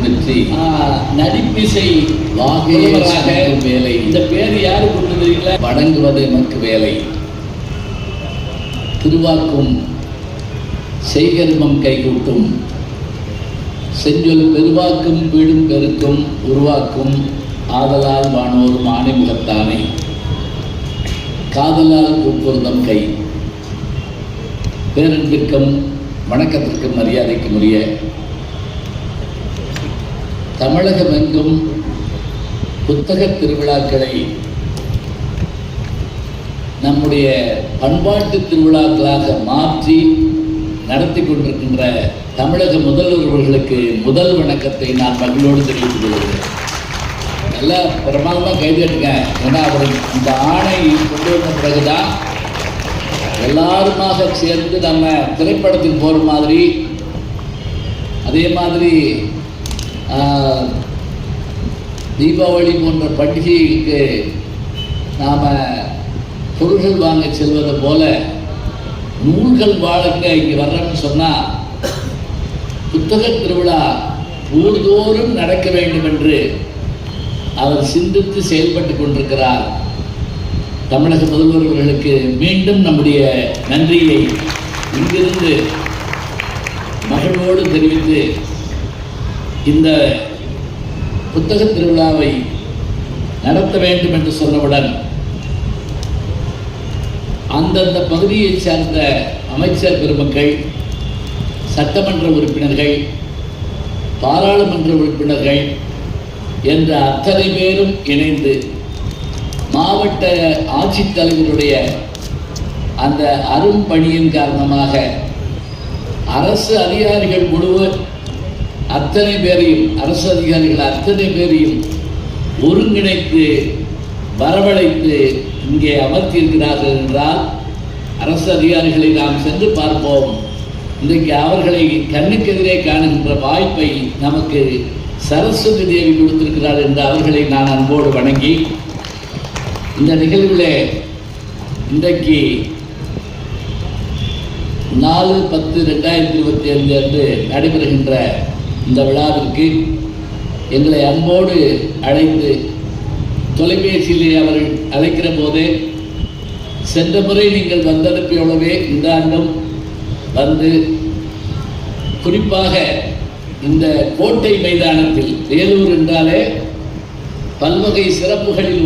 வெற்றி நடிப்பிசை வேலை. இந்த பேர் யாரு கொண்டு தெரியுங்களா? வணங்குவது எமக்கு வேலை. திருவாக்கும் செய்கர்மம் கைகூட்டும் செஞ்சொல் பெருவாக்கும் வீடும் பெருக்கும் உருவாக்கும் ஆதலால் வானோரும் ஆணைமுகத்தானே காதலால் கூப்பொருந்தம் கை. பேரன்பிற்கும் வணக்கத்திற்கும் மரியாதைக்கும் உரிய தமிழகமெங்கும் புத்தக திருவிழாக்களை நம்முடைய பண்பாட்டு திருவிழாக்களாக மாற்றி நடத்தி கொண்டிருக்கின்ற தமிழக முதல்வர்களுக்கு முதல் வணக்கத்தை நான் மகிழ்வோடு தெரிவித்துக் கொள்கிறேன். நல்லா பிரமாதமாக கைதட்டுங்க. ஏன்னா அவர் இந்த ஆணை கொண்டு வந்த பிறகுதான் எல்லாருமாக சேர்ந்து நம்ம திரைப்படத்துக்கு போகிற மாதிரி, அதே மாதிரி தீபாவளி போன்ற பண்டிகைக்கு நாம் பொருள்கள் வாங்க செல்வதை போல நூல்கள் வாழங்க இங்கே வர்றோம்னு சொன்னால் புத்தக திருவிழா ஊர்தோறும் நடக்க வேண்டும் என்று அவர் சிந்தித்து செயல்பட்டு கொண்டிருக்கிறார். தமிழக முதல்வர்களுக்கு மீண்டும் நம்முடைய நன்றியை இங்கிருந்து மகிழ்வோடு தெரிவித்து இந்த புத்தக திருவிழாவை நடத்த வேண்டும் என்று சொன்னவுடன் அந்தந்த பகுதியை சார்ந்த அமைச்சர் பெருமக்கள், சட்டமன்ற உறுப்பினர்கள், பாராளுமன்ற உறுப்பினர்கள் என்ற அத்தனை பேரும் இணைந்து மாவட்ட ஆட்சித்தலைவருடைய அந்த அரும்பணியின் காரணமாக அரசு அதிகாரிகள் முழுவதும் அத்தனை பேரையும், அரசு அதிகாரிகள் அத்தனை பேரையும் ஒருங்கிணைத்து வரவழைத்து இங்கே அமர்த்தியிருக்கிறார்கள் என்றால் அரசு அதிகாரிகளை நாம் சென்று பார்ப்போம். இன்றைக்கு அவர்களை கண்ணுக்கெதிரே காணுகின்ற வாய்ப்பை நமக்கு சரஸ்வதி தேவி கொடுத்திருக்கிறார் என்று அவர்களை நான் அன்போடு வணங்கி, இந்த நிகழ்வில் இன்றைக்கு 4/10/2025 அன்று நடைபெறுகின்ற இந்த விழாவிற்கு எங்களை அன்போடு அழைத்து தொலைபேசியிலே அவர்கள் அழைக்கிற போதே, சென்ற முறை நீங்கள் வந்தனுப்பியோடவே இந்த ஆண்டும் வந்து குறிப்பாக இந்த கோட்டை மைதானத்தில், வேலூர் என்றாலே பல்வகை சிறப்புகளில்